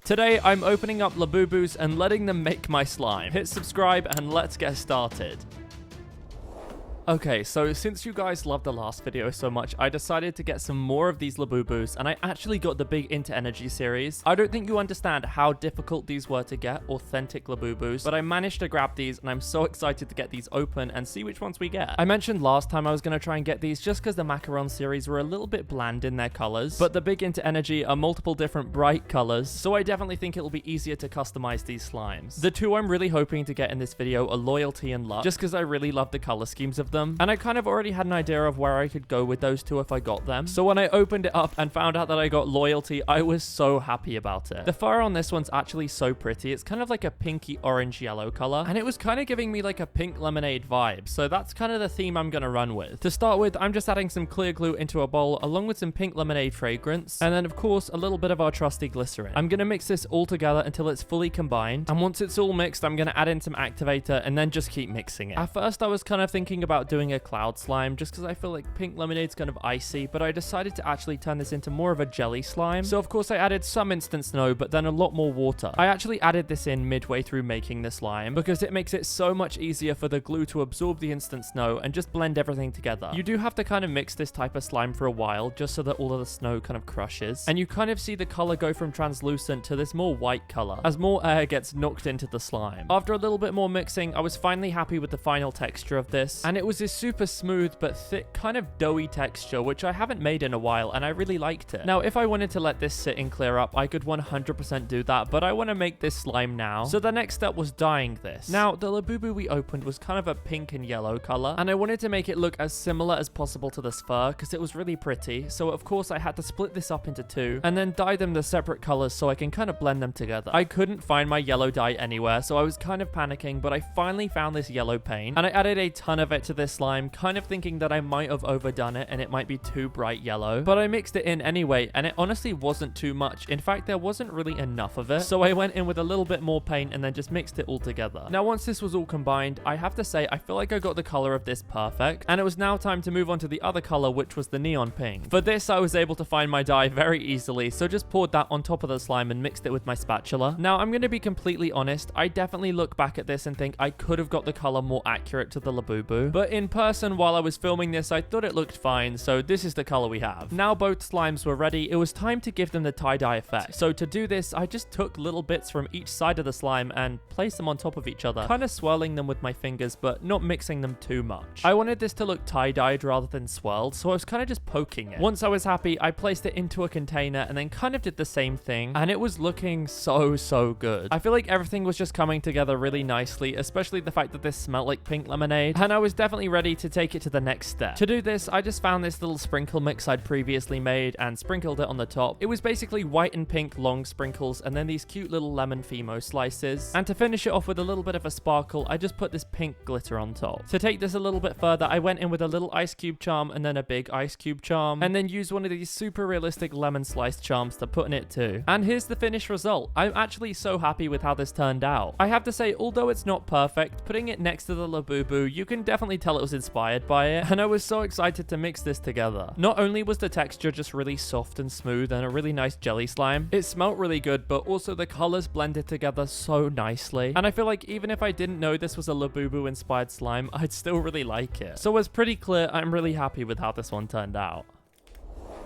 Today, I'm opening up Labubus and letting them make my slime. Hit subscribe and let's get started. Okay, so since you guys loved the last video so much, I decided to get some more of these Labubus, and I actually got the Big Into Energy series. I don't think you understand how difficult these were to get, authentic Labubus, but I managed to grab these, and I'm so excited to get these open and see which ones we get. I mentioned last time I was going to try and get these just because the Macaron series were a little bit bland in their colors, but the Big Into Energy are multiple different bright colors, so I definitely think it'll be easier to customize these slimes. The two I'm really hoping to get in this video are Loyalty and Luck, just because I really love the color schemes of them. And I kind of already had an idea of where I could go with those two if I got them. So when I opened it up and found out that I got Loyalty, I was so happy about it. The fur on this one's actually so pretty. It's kind of like a pinky orange yellow color, and it was kind of giving me like a pink lemonade vibe. So that's kind of the theme I'm gonna run with. To start with, I'm just adding some clear glue into a bowl along with some pink lemonade fragrance, and then of course a little bit of our trusty glycerin. I'm gonna mix this all together until it's fully combined, and once it's all mixed, I'm gonna add in some activator and then just keep mixing it. At first I was kind of thinking about doing a cloud slime just because I feel like pink lemonade's kind of icy, but I decided to actually turn this into more of a jelly slime. So of course I added some instant snow, but then a lot more water. I actually added this in midway through making the slime because it makes it so much easier for the glue to absorb the instant snow and just blend everything together. You do have to kind of mix this type of slime for a while just so that all of the snow kind of crushes, and you kind of see the color go from translucent to this more white color as more air gets knocked into the slime. After a little bit more mixing, I was finally happy with the final texture of this, and it was this super smooth but thick kind of doughy texture which I haven't made in a while, and I really liked it. Now if I wanted to let this sit and clear up, I could 100% do that, but I want to make this slime now. So the next step was dyeing this. Now the Labubu we opened was kind of a pink and yellow color, and I wanted to make it look as similar as possible to this fur because it was really pretty. So of course I had to split this up into two and then dye them the separate colors so I can kind of blend them together. I couldn't find my yellow dye anywhere, so I was kind of panicking, but I finally found this yellow paint and I added a ton of it to this slime, kind of thinking that I might have overdone it and it might be too bright yellow, but I mixed it in anyway, and it honestly wasn't too much. In fact, there wasn't really enough of it, so I went in with a little bit more paint and then just mixed it all together. Now once this was all combined, I have to say I feel like I got the color of this perfect, and it was now time to move on to the other color, which was the neon pink. For this I was able to find my dye very easily, so just poured that on top of the slime and mixed it with my spatula. Now I'm going to be completely honest, I definitely look back at this and think I could have got the color more accurate to the Labubu, but in person while I was filming this I thought it looked fine, so this is the color we have. Now both slimes were ready, it was time to give them the tie-dye effect. So to do this, I just took little bits from each side of the slime and placed them on top of each other, kind of swirling them with my fingers but not mixing them too much. I wanted this to look tie-dyed rather than swirled, so I was kind of just poking it. Once I was happy, I placed it into a container and then kind of did the same thing, and it was looking so good. I feel like everything was just coming together really nicely, especially the fact that this smelled like pink lemonade, and I was definitely ready to take it to the next step. To do this, I just found this little sprinkle mix I'd previously made and sprinkled it on the top. It was basically white and pink long sprinkles and then these cute little lemon Fimo slices. And to finish it off with a little bit of a sparkle, I just put this pink glitter on top. To take this a little bit further, I went in with a little ice cube charm and then a big ice cube charm, and then used one of these super realistic lemon slice charms to put in it too. And here's the finished result. I'm actually so happy with how this turned out. I have to say, although it's not perfect, putting it next to the Labubu, you can definitely tell it was inspired by it, and I was so excited to mix this together. Not only was the texture just really soft and smooth and a really nice jelly slime, it smelled really good, but also the colors blended together so nicely. And I feel like even if I didn't know this was a Labubu inspired slime, I'd still really like it. So it's pretty clear I'm really happy with how this one turned out.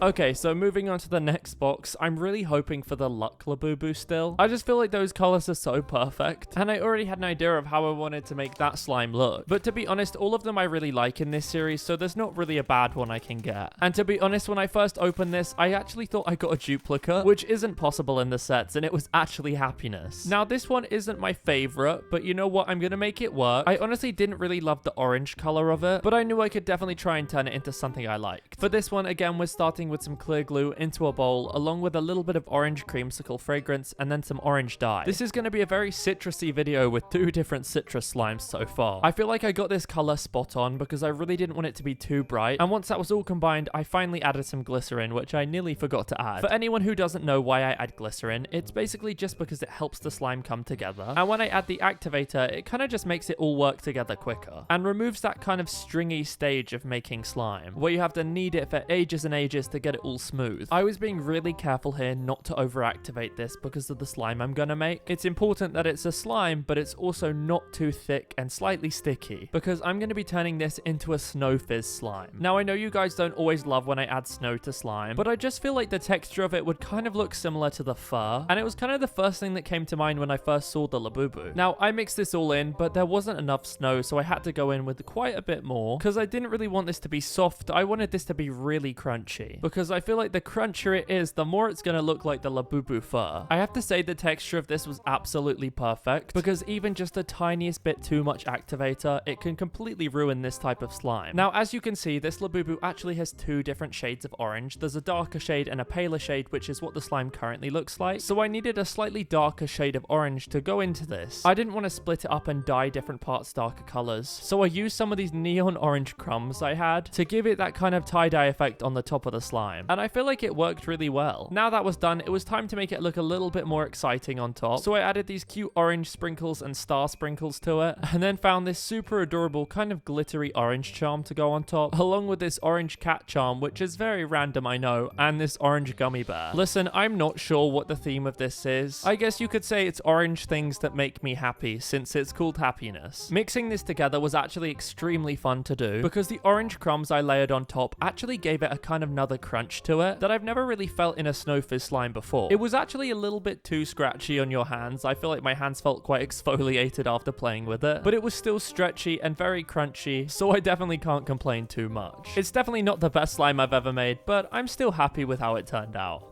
Okay, so moving on to the next box, I'm really hoping for the Luck Labubu still. I just feel like those colors are so perfect, and I already had an idea of how I wanted to make that slime look. But to be honest, all of them I really like in this series, so there's not really a bad one I can get. And to be honest, when I first opened this, I actually thought I got a duplicate, which isn't possible in the sets, and it was actually Happiness. Now, this one isn't my favorite, but you know what? I'm gonna make it work. I honestly didn't really love the orange color of it, but I knew I could definitely try and turn it into something I liked. For this one, again, we're starting with some clear glue into a bowl, along with a little bit of orange creamsicle fragrance and then some orange dye. This is going to be a very citrusy video with 2 different citrus slimes so far. I feel like I got this color spot on because I really didn't want it to be too bright, and once that was all combined, I finally added some glycerin, which I nearly forgot to add. For anyone who doesn't know why I add glycerin, it's basically just because it helps the slime come together, and when I add the activator, it kind of just makes it all work together quicker, and removes that kind of stringy stage of making slime, where you have to knead it for ages and ages to get it all smooth. I was being really careful here not to overactivate this because of the slime I'm gonna make. It's important that it's a slime, but it's also not too thick and slightly sticky because I'm gonna be turning this into a snow fizz slime. Now I know you guys don't always love when I add snow to slime, but I just feel like the texture of it would kind of look similar to the fur, and it was kind of the first thing that came to mind when I first saw the Labubu. Now I mixed this all in, but there wasn't enough snow, so I had to go in with quite a bit more because I didn't really want this to be soft. I wanted this to be really crunchy because I feel like the crunchier it is, the more it's gonna look like the Labubu fur. I have to say the texture of this was absolutely perfect because even just the tiniest bit too much activator, it can completely ruin this type of slime. Now as you can see, this Labubu actually has two different shades of orange. There's a darker shade and a paler shade, which is what the slime currently looks like. So I needed a slightly darker shade of orange to go into this. I didn't want to split it up and dye different parts darker colors, so I used some of these neon orange crumbs I had to give it that kind of tie-dye effect on the top of the slime, and I feel like it worked really well. Now that was done, it was time to make it look a little bit more exciting on top, so I added these cute orange sprinkles and star sprinkles to it, and then found this super adorable kind of glittery orange charm to go on top, along with this orange cat charm, which is very random, I know, and this orange gummy bear. Listen, I'm not sure what the theme of this is. I guess you could say it's orange things that make me happy, since it's called happiness. Mixing this together was actually extremely fun to do because the orange crumbs I layered on top actually gave it a kind of another crunch to it that I've never really felt in a snow fizz slime before. It was actually a little bit too scratchy on your hands. I feel like my hands felt quite exfoliated after playing with it, but it was still stretchy and very crunchy, so I definitely can't complain too much. It's definitely not the best slime I've ever made, but I'm still happy with how it turned out.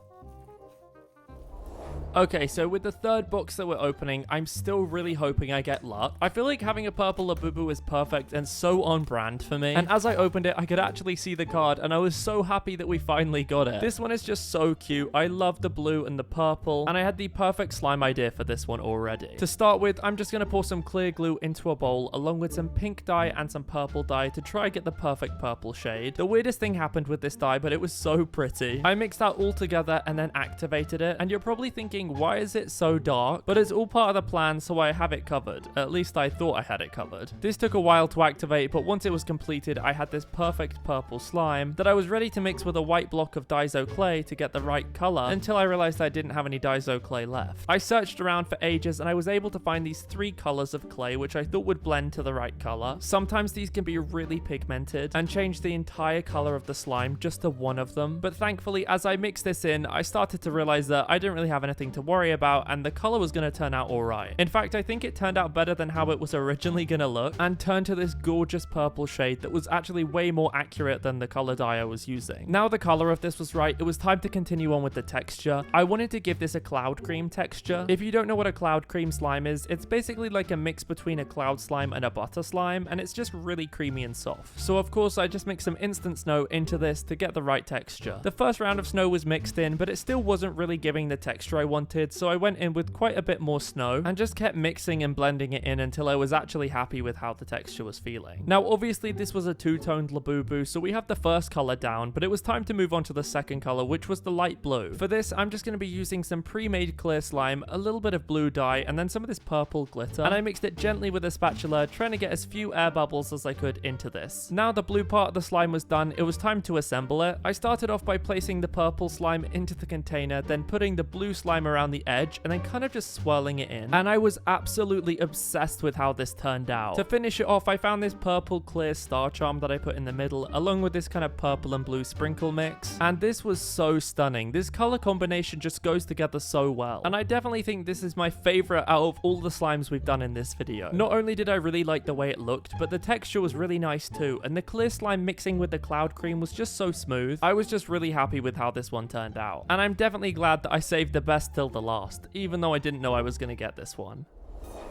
Okay, so with the third box that we're opening, I'm still really hoping I get luck. I feel like having a purple Labubu is perfect and so on brand for me. And as I opened it, I could actually see the card, and I was so happy that we finally got it. This one is just so cute. I love the blue and the purple, and I had the perfect slime idea for this one already. To start with, I'm just going to pour some clear glue into a bowl, along with some pink dye and some purple dye to try and get the perfect purple shade. The weirdest thing happened with this dye, but it was so pretty. I mixed that all together and then activated it, and you're probably thinking, why is it so dark? But it's all part of the plan, so I have it covered. At least I thought I had it covered. This took a while to activate, but once it was completed, I had this perfect purple slime that I was ready to mix with a white block of Daiso clay to get the right color, until I realized I didn't have any Daiso clay left. I searched around for ages, and I was able to find these 3 colors of clay, which I thought would blend to the right color. Sometimes these can be really pigmented and change the entire color of the slime just to one of them, but thankfully, as I mixed this in, I started to realize that I didn't really have anything to worry about, and the color was going to turn out alright. In fact, I think it turned out better than how it was originally going to look, and turned to this gorgeous purple shade that was actually way more accurate than the color dye I was using. Now the color of this was right, it was time to continue on with the texture. I wanted to give this a cloud cream texture. If you don't know what a cloud cream slime is, it's basically like a mix between a cloud slime and a butter slime, and it's just really creamy and soft. So of course, I just mixed some instant snow into this to get the right texture. The first round of snow was mixed in, but it still wasn't really giving the texture I wanted, so I went in with quite a bit more snow and just kept mixing and blending it in until I was actually happy with how the texture was feeling. Now obviously this was a two-toned Labubu, so we have the first color down, but it was time to move on to the second color, which was the light blue. For this, I'm just going to be using some pre-made clear slime, a little bit of blue dye, and then some of this purple glitter, and I mixed it gently with a spatula, trying to get as few air bubbles as I could into this. Now the blue part of the slime was done, it was time to assemble it. I started off by placing the purple slime into the container, then putting the blue slime around the edge, and then kind of just swirling it in. And I was absolutely obsessed with how this turned out. To finish it off, I found this purple clear star charm that I put in the middle, along with this kind of purple and blue sprinkle mix. And this was so stunning. This color combination just goes together so well. And I definitely think this is my favorite out of all the slimes we've done in this video. Not only did I really like the way it looked, but the texture was really nice too. And the clear slime mixing with the cloud cream was just so smooth. I was just really happy with how this one turned out. And I'm definitely glad that I saved the best till the last, even though I didn't know I was going to get this one.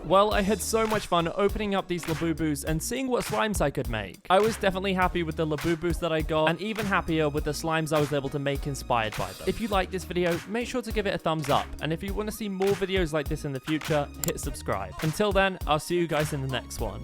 Well, I had so much fun opening up these Labubus and seeing what slimes I could make. I was definitely happy with the Labubus that I got, and even happier with the slimes I was able to make inspired by them. If you like this video, make sure to give it a thumbs up, and if you want to see more videos like this in the future, hit subscribe. Until then, I'll see you guys in the next one.